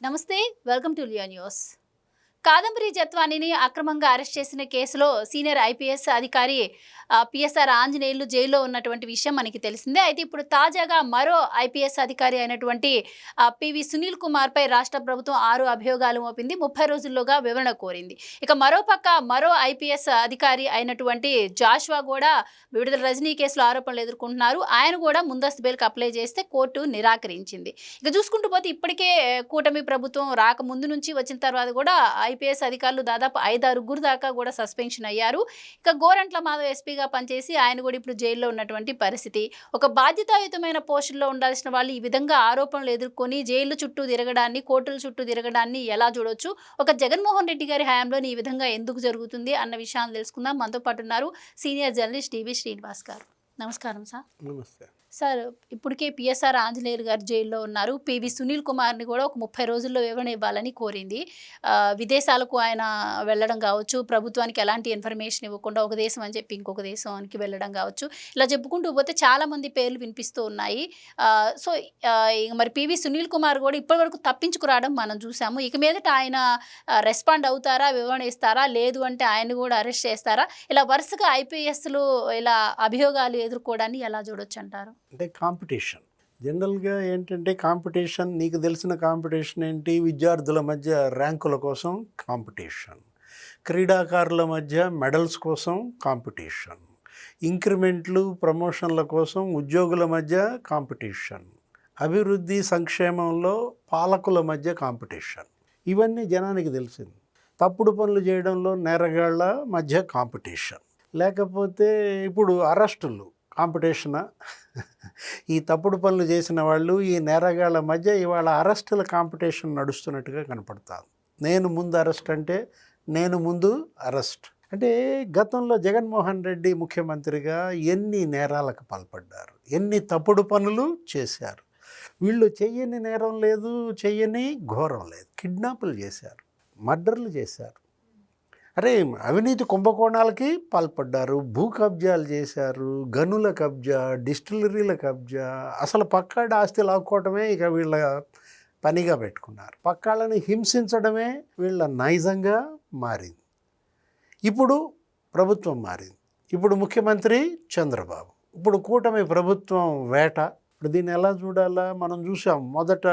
నమస్తే. Welcome to లియా news. Kadambari జత్వానీని అక్రమంగా అరెస్ట్ చేసిన కేసులో సీనియర్ ఐపీఎస్ అధికారి పిఎస్ఆర్ ఆంజనేయులు జైల్లో ఉన్నటువంటి విషయం మనకి తెలిసిందే. అయితే ఇప్పుడు తాజాగా మరో ఐపీఎస్ అధికారి అయినటువంటి పివి సునీల్ కుమార్పై రాష్ట్ర ప్రభుత్వం 6 అభియోగాలు మోపింది. 30 రోజుల్లోగా వివరణ కోరింది. ఇక మరోపక్క మరో ఐపీఎస్ అధికారి అయినటువంటి జాషువా కూడా విడుదల రజనీ కేసులో ఆరోపణలు ఎదుర్కొంటున్నారు. ఆయన కూడా ముందస్తు బెయిల్కి అప్లై చేస్తే కోర్టు నిరాకరించింది. ఇక చూసుకుంటూ పోతే ఇప్పటికే కూటమి ప్రభుత్వం రాకముందు నుంచి వచ్చిన తర్వాత కూడా ఐపీఎస్ అధికారులు దాదాపు 5-6 దాకా కూడా సస్పెన్షన్ అయ్యారు. ఇక గోరంట్ల మాధవ్ ఎస్పీగా పనిచేసి ఆయన కూడా ఇప్పుడు జైల్లో ఉన్నటువంటి పరిస్థితి. ఒక బాధ్యతాయుతమైన పోస్టుల్లో ఉండాల్సిన వాళ్ళు ఈ విధంగా ఆరోపణలు ఎదుర్కొని జైలు చుట్టూ తిరగడాన్ని, కోర్టుల చుట్టూ తిరగడాన్ని ఎలా చూడొచ్చు? ఒక జగన్మోహన్ రెడ్డి గారి హయాంలో ఈ విధంగా ఎందుకు జరుగుతుంది అన్న విషయాన్ని తెలుసుకుందాం. మనతో పాటు ఉన్నారు సీనియర్ జర్నలిస్ట్ టీవీ శ్రీనివాస్ గారు. నమస్కారం సార్. నమస్తే సార్, ఇప్పటికే పిఎస్ఆర్ ఆంజనేయులు గారు జైల్లో ఉన్నారు. పివి సునీల్ కుమార్ని కూడా ఒక 30 రోజుల్లో వివరణ ఇవ్వాలని కోరింది. విదేశాలకు ఆయన వెళ్ళడం కావచ్చు, ప్రభుత్వానికి ఎలాంటి ఇన్ఫర్మేషన్ ఇవ్వకుండా ఒక దేశం అని చెప్పి ఇంకొక దేశానికి వెళ్ళడం కావచ్చు, ఇలా చెప్పుకుంటూ పోతే చాలామంది పేర్లు వినిపిస్తూ ఉన్నాయి. సో మరి పివి సునీల్ కుమార్ కూడా ఇప్పటివరకు తప్పించుకురావడం మనం చూసాము. ఇక మీదట ఆయన రెస్పాండ్ అవుతారా, వివరణ ఇస్తారా, లేదు అంటే ఆయన కూడా అరెస్ట్ చేస్తారా? ఇలా వరుసగా ఐపీఎస్లు ఇలా అభియోగాలు ఎదుర్కోవడాన్ని ఎలా చూడొచ్చు అంటారు? అంటే కాంపిటీషన్ జనరల్గా ఏంటంటే కాంపిటీషన్, నీకు తెలిసిన కాంపిటీషన్ ఏంటి? విద్యార్థుల మధ్య ర్యాంకుల కోసం కాంపిటీషన్, క్రీడాకారుల మధ్య మెడల్స్ కోసం కాంపిటీషన్, ఇంక్రిమెంట్లు ప్రమోషన్ల కోసం ఉద్యోగుల మధ్య కాంపిటీషన్, అభివృద్ధి సంక్షేమంలో పాలకుల మధ్య కాంపిటీషన్. ఇవన్నీ జనానికి తెలిసింది. తప్పుడు పనులు చేయడంలో నేరగాళ్ల మధ్య కాంపిటీషన్, లేకపోతే ఇప్పుడు అరెస్టులు కాంపిటీషనా? ఈ తప్పుడు పనులు చేసిన వాళ్ళు, ఈ నేరగాళ్ల మధ్య ఇవాళ అరెస్టుల కాంపిటీషన్ నడుస్తున్నట్టుగా కనపడుతుంది. నేను ముందు అరెస్ట్ అంటే నేను ముందు అరెస్ట్ అంటే గతంలో జగన్మోహన్ రెడ్డి ముఖ్యమంత్రిగా ఎన్ని నేరాలకు పాల్పడ్డారు, ఎన్ని తప్పుడు పనులు చేశారు. వీళ్ళు చెయ్యని నేరం లేదు, చెయ్యని ఘోరం లేదు. కిడ్నాపులు చేశారు, మర్డర్లు చేశారు, అరే అవినీతి కుంభకోణాలకి పాల్పడ్డారు, భూ కబ్జాలు చేశారు, గనుల కబ్జా, డిస్టిలరీల కబ్జా, అసలు పక్కాడి ఆస్తి లాక్కోవటమే ఇక వీళ్ళ పనిగా పెట్టుకున్నారు. పక్కాళ్ళని హింసించడమే వీళ్ళ నైజంగా మారింది. ఇప్పుడు ప్రభుత్వం మారింది. ఇప్పుడు ముఖ్యమంత్రి చంద్రబాబు, ఇప్పుడు కూటమి ప్రభుత్వం వేట. ఇప్పుడు దీన్ని ఎలా చూడాలా? మనం చూసాం మొదట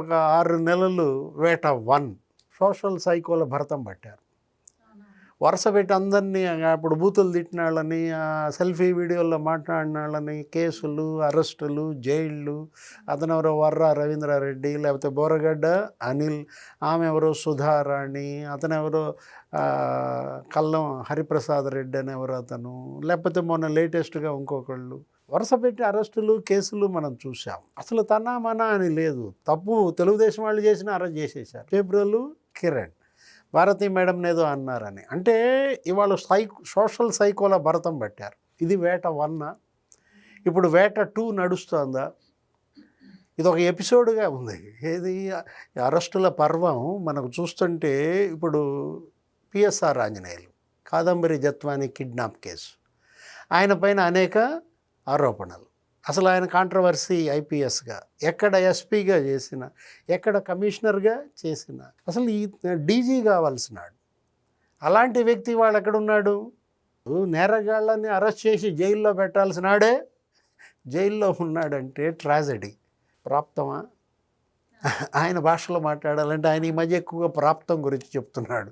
ఒక 6 నెలలు వేట 1 సోషల్ సైకోల భరతం పట్టారు. వరుస పెట్టి అందరినీ ఇప్పుడు బూతులు తిట్టిన వాళ్ళని, సెల్ఫీ వీడియోల్లో మాట్లాడిన వాళ్ళని కేసులు, అరెస్టులు, జైళ్ళు. అతనెవరో వర్రా రవీంద్రారెడ్డి, లేకపోతే బోరగడ్డ అనిల్, ఆమె ఎవరో సుధారాణి, అతనెవరో కల్లం హరిప్రసాద్ రెడ్డి అని ఎవరో అతను, లేకపోతే మొన్న లేటెస్ట్గా ఇంకొకళ్ళు. వరుస పెట్టి అరెస్టులు, కేసులు మనం చూసాం. అసలు తనా మనా అని లేదు. తప్పు తెలుగుదేశం వాళ్ళు చేసినా అరెస్ట్ చేసేసారు. ఫిబ్రవరి కిరణ్, భారతీ మేడం ఏదో అన్నారని. అంటే ఇవాళ సోషల్ సైకోల భరతం పట్టారు. ఇది వేట 1. ఇప్పుడు వేట 2 నడుస్తుందా? ఇది ఒక ఎపిసోడ్గా ఉంది. ఏది అరెస్టుల పర్వం మనకు చూస్తుంటే ఇప్పుడు PSR Anjaneyulu, Kadambari Jethwani kidnap case, ఆయన పైన అనేక ఆరోపణలు. అసలు ఆయన కాంట్రవర్సీ ఐపీఎస్గా, ఎక్కడ ఎస్పీగా చేసిన, ఎక్కడ కమిషనర్గా చేసిన, అసలు ఈ డీజీ కావాల్సినాడు. అలాంటి వ్యక్తి వాళ్ళు ఎక్కడున్నాడు? నేరగాళ్ళని అరెస్ట్ చేసి జైల్లో పెట్టాల్సినాడే జైల్లో ఉన్నాడంటే ట్రాజెడీ. ప్రాప్తమా? ఆయన భాషలో మాట్లాడాలంటే ఆయన ఈ మధ్య ఎక్కువగా ప్రాప్తం గురించి చెప్తున్నాడు.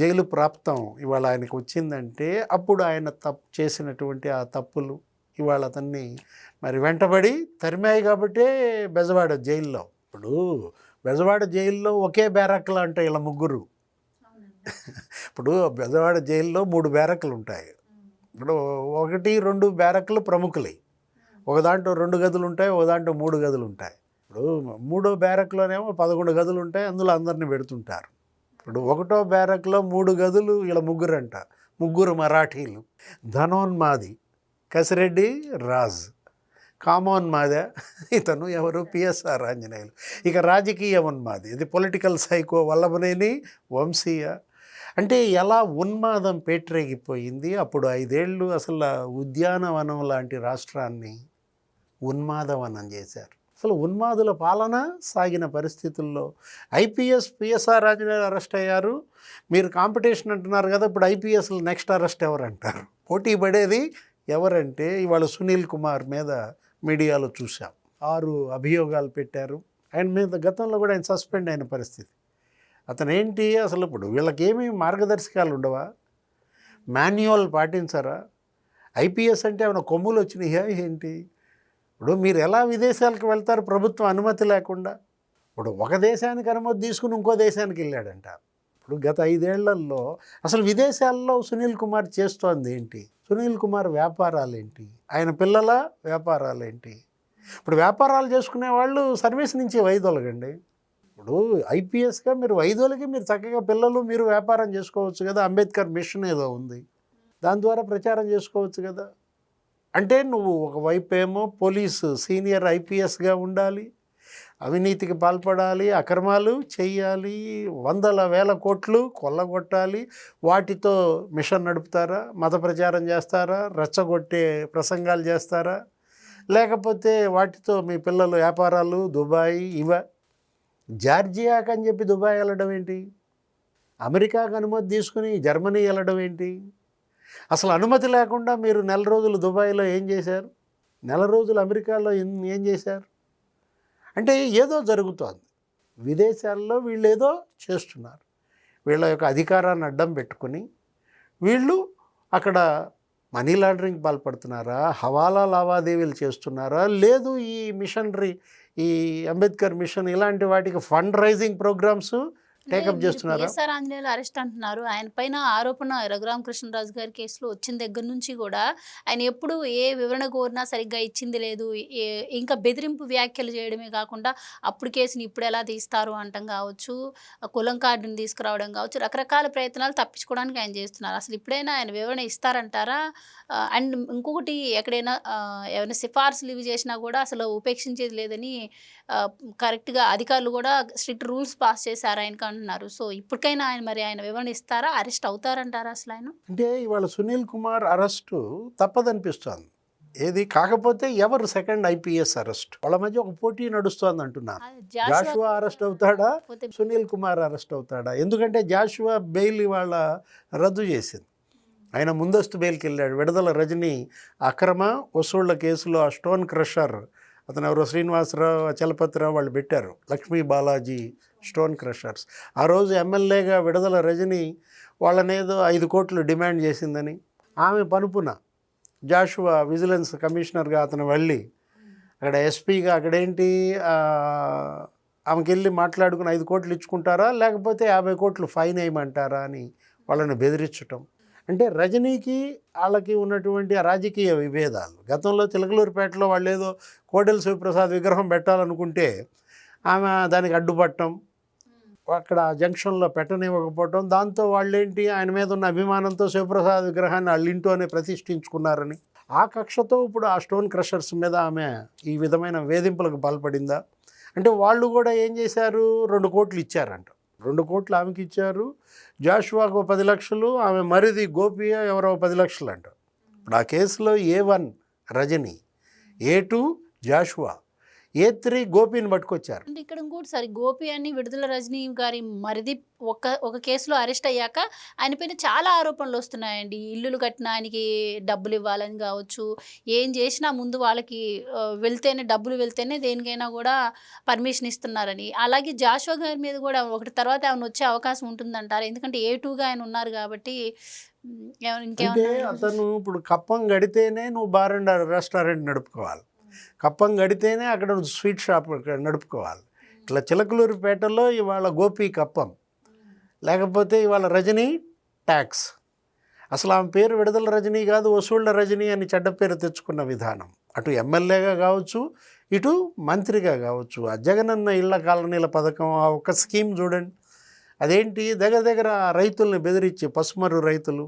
జైలు ప్రాప్తం ఇవాళ ఆయనకు వచ్చిందంటే అప్పుడు ఆయన చేసినటువంటి ఆ తప్పులు ఇవాళ అతన్ని మరి వెంటబడి తరిమాయి కాబట్టే బెజవాడ జైల్లో. ఇప్పుడు బెజవాడ జైల్లో ఒకే బ్యారక్లు అంటే ఇలా ముగ్గురు. ఇప్పుడు బెజవాడ జైల్లో 3 బ్యారక్లు ఉంటాయి. ఇప్పుడు 1-2 బ్యారక్లు ప్రముఖులే. ఒక దాంట్లో 2 గదులు ఉంటాయి, ఒక దాంట్లో 3 గదులు ఉంటాయి. ఇప్పుడు 3వ బ్యారక్లోనేమో 11 గదులు ఉంటాయి, అందులో అందరినీ పెడుతుంటారు. ఇప్పుడు 1వ బ్యారక్లో 3 గదులు, ఇలా ముగ్గురంట, ముగ్గురు మరాఠీలు. ధనోన్మాది కసిరెడ్డి రాజ్, కామోన్మాద ఇతను ఎవరు? పిఎస్ఆర్ ఆంజనేయులు. ఇక రాజకీయ ఉన్మాది, ఇది పొలిటికల్ సైకో వల్లభనేని వంశీయ. అంటే ఎలా ఉన్మాదం పేట్రేగిపోయింది. అప్పుడు 5 ఏళ్ళు అసలు ఉద్యానవనం లాంటి రాష్ట్రాన్ని ఉన్మాదవనం చేశారు. అసలు ఉన్మాదుల పాలన సాగిన పరిస్థితుల్లో ఐపీఎస్ పిఎస్ఆర్ ఆంజనేయులు అరెస్ట్ అయ్యారు. మీరు కాంపిటీషన్ అంటున్నారు కదా, ఇప్పుడు ఐపీఎస్లు నెక్స్ట్ అరెస్ట్ ఎవరంటారు? పోటీ పడేది ఎవరంటే ఇవాళ సునీల్ కుమార్ మీద మీడియాలో చూసాం. 6 అభియోగాలు పెట్టారు. ఆయన మీద గతంలో కూడా ఆయన సస్పెండ్ అయిన పరిస్థితి. అతను ఏంటి అసలు ఇప్పుడు వీళ్ళకేమీ మార్గదర్శకాలు ఉండవా? మాన్యువల్ పాటించరా? ఐపీఎస్ అంటే ఏమైనా కొమ్ములు వచ్చినాయా ఏంటి? ఇప్పుడు మీరు ఎలా విదేశాలకు వెళ్తారు ప్రభుత్వం అనుమతి లేకుండా? ఇప్పుడు ఒక దేశానికి అనుమతి తీసుకుని ఇంకో దేశానికి వెళ్ళాడంట. ఇప్పుడు గత 5 ఏళ్లలో అసలు విదేశాల్లో సునీల్ కుమార్ చేస్తోంది ఏంటి? సునీల్ కుమార్ వ్యాపారాలు ఏంటి? ఆయన పిల్లల వ్యాపారాలు ఏంటి? ఇప్పుడు వ్యాపారాలు చేసుకునే వాళ్ళు సర్వీస్ నుంచి వైదొలగండి. ఇప్పుడు ఐపీఎస్గా మీరు వైదొలిగి మీరు చక్కగా పిల్లలు మీరు వ్యాపారం చేసుకోవచ్చు కదా. అంబేద్కర్ మిషన్ ఏదో ఉంది, దాని ద్వారా ప్రచారం చేసుకోవచ్చు కదా. అంటే నువ్వు ఒకవైపు ఏమో పోలీసు సీనియర్ ఐపీఎస్గా ఉండాలి, అవినీతికి పాల్పడాలి, అక్రమాలు చేయాలి, వందల వేల కోట్లు కొల్లగొట్టాలి, వాటితో మిషన్ నడుపుతారా? మత ప్రచారం చేస్తారా? రెచ్చగొట్టే ప్రసంగాలు చేస్తారా? లేకపోతే వాటితో మీ పిల్లలు వ్యాపారాలు దుబాయ్ జార్జియాకి అని చెప్పి దుబాయ్ వెళ్ళడం ఏంటి? అమెరికాకు అనుమతి తీసుకుని జర్మనీ వెళ్ళడం ఏంటి? అసలు అనుమతి లేకుండా మీరు నెల రోజులు దుబాయ్లో ఏం చేశారు? నెల రోజులు అమెరికాలో ఏం చేశారు? అంటే ఏదో జరుగుతోంది విదేశాల్లో. వీళ్ళు ఏదో చేస్తున్నారు. వీళ్ళ యొక్క అధికారాన్ని అడ్డం పెట్టుకుని వీళ్ళు అక్కడ మనీ లాండరింగ్ పాల్పడుతున్నారా, హవాలా లావాదేవీలు చేస్తున్నారా, లేదు ఈ మిషనరీ ఈ అంబేద్కర్ మిషన్ ఇలాంటి వాటికి ఫండ్ రైజింగ్ ప్రోగ్రామ్స్ టేకప్ చేస్తున్నారా? పిఎస్ఆర్ ఆంజనేయులు అరెస్ట్ అంటున్నారు. ఆయన పైన ఆరోపణ రఘురామకృష్ణరాజు గారి కేసులో వచ్చిన దగ్గర నుంచి కూడా ఆయన ఎప్పుడు ఏ వివరణ కోరినా సరిగ్గా ఇచ్చింది లేదు. ఇంకా బెదిరింపు వ్యాఖ్యలు చేయడమే కాకుండా అప్పుడు కేసుని ఇప్పుడు ఎలా తీస్తారు అంటం కావచ్చు, కులం కార్డుని తీసుకురావడం కావచ్చు, రకరకాల ప్రయత్నాలు తప్పించుకోవడానికి ఆయన చేస్తున్నారు. అసలు ఇప్పుడైనా ఆయన వివరణ ఇస్తారంటారా? అండ్ ఇంకొకటి ఎక్కడైనా ఏమైనా సిఫార్సులు ఇవి చేసినా కూడా అసలు ఉపేక్షించేది లేదని కరెక్ట్గా అధికారులు కూడా స్ట్రిక్ట్ రూల్స్ పాస్ చేశారు ఆయనకు అంటున్నారు. సో ఇప్పటికైనా ఆయన వివరణ ఇస్తారా? అరెస్ట్ అవుతారంటారా అసలు ఆయన? అంటే ఇవాళ సునీల్ కుమార్ అరెస్టు తప్పదనిపిస్తోంది. ఏది కాకపోతే ఎవరు సెకండ్ ఐపీఎస్ అరెస్ట్ వాళ్ళ మధ్య ఒక పోటీ నడుస్తోంది అంటున్నారు. జాషువా అరెస్ట్ అవుతాడా, సునీల్ కుమార్ అరెస్ట్ అవుతాడా? ఎందుకంటే జాషువా బెయిల్ ఇవాళ రద్దు చేసింది. ఆయన ముందస్తు బెయిల్కి వెళ్ళాడు. విడుదల రజనీ అక్రమ వసూళ్ల కేసులో ఆ స్టోన్ క్రషర్ అతను ఎవరో శ్రీనివాసరావు చలపతిరావు వాళ్ళు పెట్టారు, లక్ష్మీ బాలాజీ స్టోన్ క్రషర్స్. ఆ రోజు ఎమ్మెల్యేగా విడుదల రజనీ వాళ్ళనేదో 5 కోట్లు డిమాండ్ చేసిందని ఆమె పనుపున జాషువా విజిలెన్స్ కమిషనర్గా అతను వెళ్ళి అక్కడ ఎస్పీగా అక్కడేంటి ఆమెకి వెళ్ళి మాట్లాడుకుని 5 కోట్లు ఇచ్చుకుంటారా లేకపోతే 50 కోట్లు ఫైన్ వేయమంటారా అని వాళ్ళని బెదిరించటం. అంటే రజనీకి వాళ్ళకి ఉన్నటువంటి రాజకీయ విభేదాలు. గతంలో చిలకలూరుపేటలో వాళ్ళు ఏదో కోడెల శివప్రసాద్ విగ్రహం పెట్టాలనుకుంటే ఆమె దానికి అడ్డుపట్టడం, అక్కడ జంక్షన్లో పెట్టనివ్వకపోవటం, దాంతో వాళ్ళేంటి ఆయన మీద ఉన్న అభిమానంతో శివప్రసాద్ విగ్రహాన్ని వాళ్ళ ఇంట్లోనే ప్రతిష్ఠించుకున్నారని ఆ కక్షతో ఇప్పుడు ఆ స్టోన్ క్రషర్స్ మీద ఆమె ఈ విధమైన వేధింపులకు పాల్పడిందా? అంటే వాళ్ళు కూడా ఏం చేశారు, 2 కోట్లు ఇచ్చారంట. 2 కోట్లు ఆమెకి ఇచ్చారు, జాషువాకు 10 లక్షలు, ఆమె మరిది గోపియా ఎవరో 10 లక్షలు అంట. ఇప్పుడు ఆ కేసులో A1 Rajani, A2 Jashuva, A3 గోపిని పట్టుకొచ్చారు. అంటే ఇక్కడ ఇంకోటి సరే, గోపి అని విడుదల రజనీ గారి మరిది ఒక కేసులో అరెస్ట్ అయ్యాక ఆయన పైన చాలా ఆరోపణలు వస్తున్నాయండి. ఇల్లులు కట్టిన ఆయనకి డబ్బులు ఇవ్వాలని కావచ్చు, ఏం చేసినా ముందు వాళ్ళకి డబ్బులు వెళ్తేనే దేనికైనా కూడా పర్మిషన్ ఇస్తున్నారని. అలాగే జాషువా గారి మీద కూడా ఒకటి తర్వాత ఏమైనా వచ్చే అవకాశం ఉంటుందంటారు, ఎందుకంటే A2గా ఆయన ఉన్నారు కాబట్టి. అంటే అతను ఇప్పుడు కప్పం గడితేనే నువ్వు బార్ అండ్ రెస్టారెంట్ నడుపుకోవాలి, కప్పం గడితేనే అక్కడ స్వీట్ షాప్ నడుపుకోవాలి. ఇట్లా చిలకలూరుపేటలో ఇవాళ గోపి కప్పం, లేకపోతే ఇవాళ రజనీ ట్యాక్స్. అసలు ఆమె పేరు విడుదల రజనీ కాదు, వసూళ్ల రజనీ అని చెడ్డ పేరు తెచ్చుకున్న విధానం అటు ఎమ్మెల్యేగా కావచ్చు, ఇటు మంత్రిగా కావచ్చు. ఆ జగనన్న ఇళ్ల కాలనీల పథకం ఆ ఒక్క స్కీమ్ చూడండి, అదేంటి దగ్గర రైతుల్ని బెదిరించి, పసుమరు రైతులు,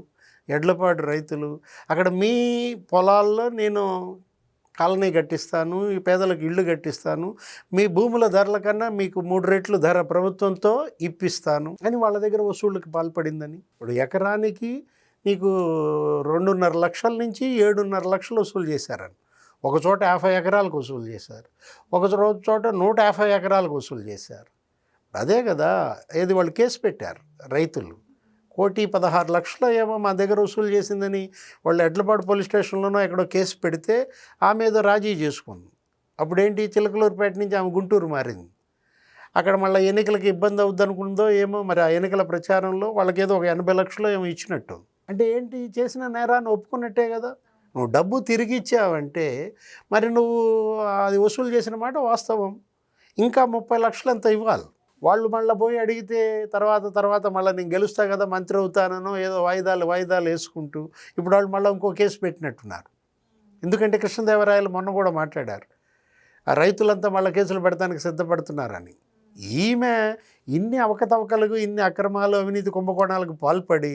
ఎడ్లపాడు రైతులు, అక్కడ మీ పొలాల్లో నేను కాలనీ కట్టిస్తాను, ఈ పేదలకు ఇళ్ళు కట్టిస్తాను, మీ భూముల ధరల కన్నా మీకు 3 రెట్లు ధర ప్రభుత్వంతో ఇప్పిస్తాను అని వాళ్ళ దగ్గర వసూళ్ళకి పాల్పడిందని. ఇప్పుడు ఎకరానికి నీకు 2.5 లక్షల నుంచి 7.5 లక్షలు వసూలు చేశారని. ఒక చోట 50 ఎకరాలకు వసూలు చేశారు, ఒక చోట 150 ఎకరాలకు వసూలు చేశారు. అదే కదా ఏది వాళ్ళు కేసు పెట్టారు రైతులు. 1,16,00,000 ఏమో మా దగ్గర వసూలు చేసిందని వాళ్ళు ఎడ్లపాడు పోలీస్ స్టేషన్లోనో ఎక్కడో కేసు పెడితే ఆమె ఏదో రాజీ చేసుకుంది. అప్పుడేంటి చిలకలూరుపేట నుంచి ఆమె గుంటూరు మారింది. అక్కడ మళ్ళీ ఎన్నికలకు ఇబ్బంది అవుద్ది అనుకుందో ఏమో మరి. ఆ ఎన్నికల ప్రచారంలో వాళ్ళకేదో ఒక 80,00,000 ఏమో ఇచ్చినట్టు. అంటే ఏంటి, చేసిన నేరాన్ని ఒప్పుకున్నట్టే కదా. నువ్వు డబ్బు తిరిగి ఇచ్చావంటే మరి నువ్వు అది వసూలు చేసిన మాట వాస్తవం. ఇంకా 30,00,000 ఎంత ఇవ్వాలి. వాళ్ళు మళ్ళీ పోయి అడిగితే తర్వాత మళ్ళీ నేను గెలుస్తా కదా మంత్రి అవుతానో ఏదో వాయిదాలు వేసుకుంటూ ఇప్పుడు వాళ్ళు మళ్ళీ ఇంకో కేసు పెట్టినట్టున్నారు. ఎందుకంటే కృష్ణదేవరాయలు మొన్న కూడా మాట్లాడారు, ఆ రైతులంతా మళ్ళీ కేసులు పెడతానికి సిద్ధపడుతున్నారని. ఈమె ఇన్ని అవకతవకలకు, ఇన్ని అక్రమాలు, అవినీతి కుంభకోణాలకు పాల్పడి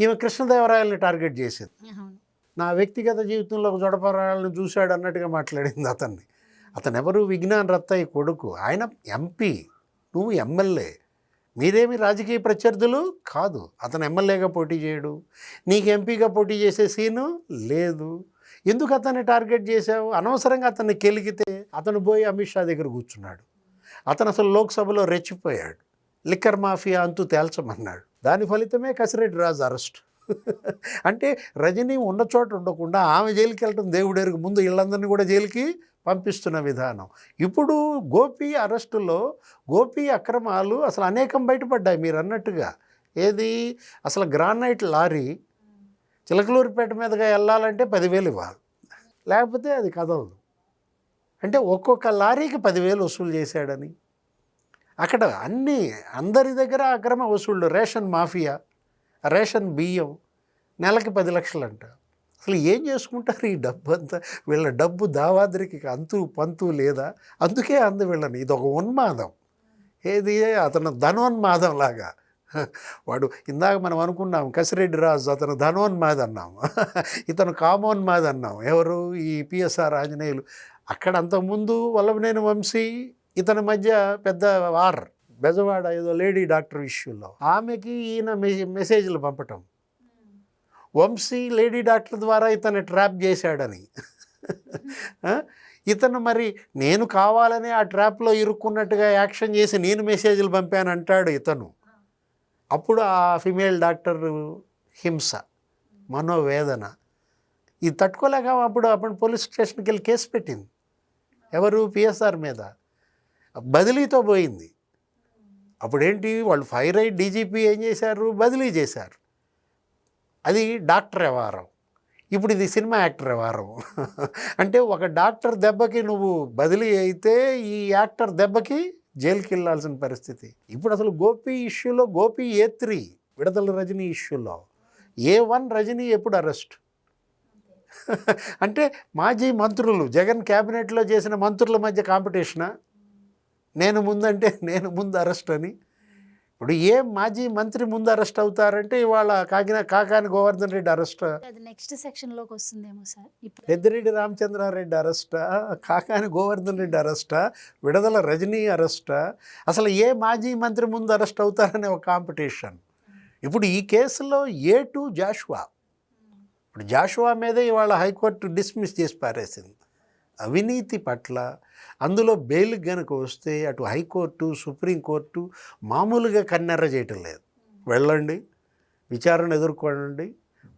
ఈమె కృష్ణదేవరాయలని టార్గెట్ చేసింది. నా వ్యక్తిగత జీవితంలో ఒక జొడపరాలను చూశాడు అన్నట్టుగా మాట్లాడింది అతన్ని. అతను ఎవరు, విజ్ఞాన్ రత్తయ్య కొడుకు. ఆయన ఎంపీ, నువ్వు ఎమ్మెల్యే. మీరేమి రాజకీయ ప్రత్యర్థులు కాదు. అతను ఎమ్మెల్యేగా పోటీ చేయడు, నీకు ఎంపీగా పోటీ చేసే సీను లేదు. ఎందుకు అతన్ని టార్గెట్ చేశావు? అనవసరంగా అతన్ని కెలిగితే అతను పోయి అమిత్ షా దగ్గర కూర్చున్నాడు. అతను అసలు లోక్సభలో రెచ్చిపోయాడు, లిక్కర్ మాఫియా అంతు తేల్చమన్నాడు. దాని ఫలితమే కసిరెడ్డి రాజు అరెస్ట్. అంటే రజనీ ఉన్న చోట ఉండకుండా ఆమె జైలుకి వెళ్ళటం దేవుడెరుగు. ముందు వీళ్ళందరినీ కూడా జైలుకి పంపిస్తున్న విధానం. ఇప్పుడు గోపి అరెస్టులో గోపి అక్రమాలు అసలు అనేకం బయటపడ్డాయి. మీరు అన్నట్టుగా ఏది, అసలు గ్రానైట్ లారీ చిలకలూరుపేట మీదుగా వెళ్ళాలంటే 10,000 ఇవ్వాలి, లేకపోతే అది కదలదు. అంటే ఒక్కొక్క లారీకి 10,000 వసూలు చేశాడని. అక్కడ అందరి దగ్గర అక్రమ వసూళ్ళు. రేషన్ మాఫియా, రేషన్ బియ్యం నెలకి 10 లక్షలు అంట. అసలు ఏం చేసుకుంటారు ఈ డబ్బు అంతా? వీళ్ళ డబ్బు దావాద్రికి అంతు పంతు లేదా. అందుకే వీళ్ళని ఇది ఒక ఉన్మాదం. ఏది, అతను ధనోన్మాదం లాగా. వాడు ఇందాక మనం అనుకున్నాం కసిరెడ్డి రాజు అతను ధనోన్మాద్ అన్నాము, ఇతను కామోన్మాద్ అన్నాం. ఎవరు, ఈ పిఎస్ఆర్ ఆంజనేయులు. అక్కడ అంతకుముందు వల్లభనేని వంశీ ఇతని మధ్య పెద్ద వార్. బెజవాడ ఏదో లేడీ డాక్టర్ ఇష్యూలో ఆమెకి ఈయన మెసేజ్లు పంపటం, వంశీ లేడీ డాక్టర్ ద్వారా ఇతను ట్రాప్ చేశాడని. ఇతను మరి నేను కావాలని ఆ ట్రాప్లో ఇరుక్కున్నట్టుగా యాక్షన్ చేసి నేను మెసేజ్లు పంపాను అంటాడు ఇతను. అప్పుడు ఆ ఫిమేల్ డాక్టర్ హింస, మనోవేదన ఇది తట్టుకోలేక అప్పుడు పోలీస్ స్టేషన్కి వెళ్ళి కేసు పెట్టింది. ఎవరు, పిఎస్ఆర్ మీద. బదిలీతో పోయింది. అప్పుడేంటి, వాళ్ళు ఫైర్ అయ్యి డీజీపీ ఏం చేశారు, బదిలీ చేశారు. అది డాక్టర్ వ్యవహారం. ఇప్పుడు ఇది సినిమా యాక్టర్ వ్యవహారం. అంటే ఒక డాక్టర్ దెబ్బకి నువ్వు బదిలీ అయితే ఈ యాక్టర్ దెబ్బకి జైలుకి వెళ్ళాల్సిన పరిస్థితి. ఇప్పుడు అసలు గోపి ఇష్యూలో గోపి A3 విడదల రజనీ ఇష్యూలో A1 రజనీ ఎప్పుడు అరెస్ట్? అంటే మాజీ మంత్రులు, జగన్ క్యాబినెట్లో చేసిన మంత్రుల మధ్య కాంపిటీషనా? నేను ముందు అరెస్ట్ అని. ఇప్పుడు ఏ మాజీ మంత్రి ముందు అరెస్ట్ అవుతారంటే ఇవాళ కాకాని గోవర్ధన్ రెడ్డి అరెస్ట్, అది నెక్స్ట్ సెక్షన్లోకి వస్తుందేమో సార్. పెద్దిరెడ్డి రామచంద్రారెడ్డి అరెస్టా, కాకాని గోవర్ధన్ రెడ్డి అరెస్టా, విడదల రజనీ అరెస్టా? అసలు ఏ మాజీ మంత్రి ముందు అరెస్ట్ అవుతారనే ఒక కాంపిటీషన్. ఇప్పుడు ఈ కేసులో A2 జాషువా. ఇప్పుడు జాషువా మీదే ఇవాళ హైకోర్టు డిస్మిస్ చేసి పారేసింది. అవినీతి పట్ల అందులో బెయిల్ కనుక వస్తే అటు హైకోర్టు, సుప్రీంకోర్టు మామూలుగా కన్నెర్ర చేయటం లేదు. వెళ్ళండి, విచారణ ఎదుర్కోండి,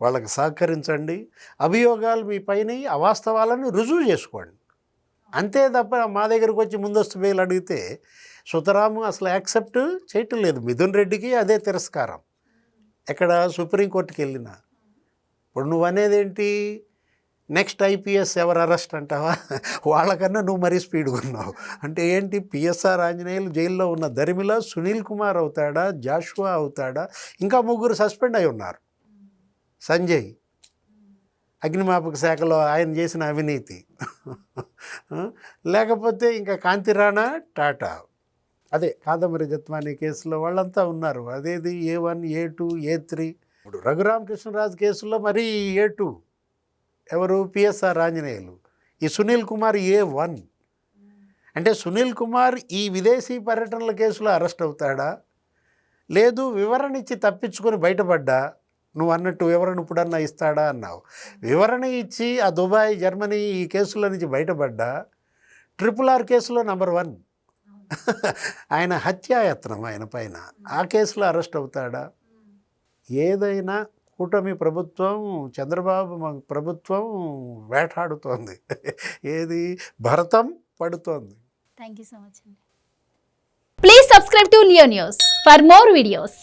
వాళ్ళకి సహకరించండి, అభియోగాలు మీ పైన అవాస్తవాలను రుజువు చేసుకోండి. అంతే తప్ప మా దగ్గరకు వచ్చి ముందస్తు బెయిల్ అడిగితే సుతరాము అసలు యాక్సెప్ట్ చేయటం లేదు. మిథున్ రెడ్డికి అదే తిరస్కారం. ఎక్కడ, సుప్రీంకోర్టుకి వెళ్ళినా. ఇప్పుడు నువ్వు అనేది ఏంటి, నెక్స్ట్ IPS ఎవరు అరెస్ట్ అంటావా? వాళ్ళకన్నా నువ్వు మరీ స్పీడ్గా ఉన్నావు. అంటే ఏంటి, పిఎస్ఆర్ ఆంజనేయులు జైల్లో ఉన్న దరిమిలా సునీల్ కుమార్ అవుతాడా, జాషువా అవుతాడా? ఇంకా 3 సస్పెండ్ అయి ఉన్నారు. సంజయ్ అగ్నిమాపక శాఖలో ఆయన చేసిన అవినీతి, లేకపోతే ఇంకా కాంతిరాణా టాటా, అదే కాదంబరి జత్వానీ కేసులో వాళ్ళంతా ఉన్నారు. అదేది A1, A2, A3. ఇప్పుడు రఘురామకృష్ణరాజు కేసులో మరీ A2 ఎవరు, పిఎస్ఆర్ ఆంజనేయులు. ఈ సునీల్ కుమార్ A1. అంటే సునీల్ కుమార్ ఈ విదేశీ పర్యటనల కేసులో అరెస్ట్ అవుతాడా, లేదు వివరణ ఇచ్చి తప్పించుకొని బయటపడ్డా నువ్వు అన్నట్టు వివరణ ఇప్పుడన్నా ఇస్తాడా అన్నావు. వివరణ ఇచ్చి ఆ దుబాయ్, జర్మనీ ఈ కేసుల నుంచి బయటపడ్డా RRR కేసులో నంబర్ 1. ఆయన హత్యాయత్నం ఆయన పైన, ఆ కేసులో అరెస్ట్ అవుతాడా? ఏదైనా కూటమి ప్రభుత్వం, చంద్రబాబు ప్రభుత్వం వేటాడుతోంది. ఏది భరతం పడుతోంది. థ్యాంక్ యూ సో మచ్ అండి. Please subscribe to Leo news for more videos.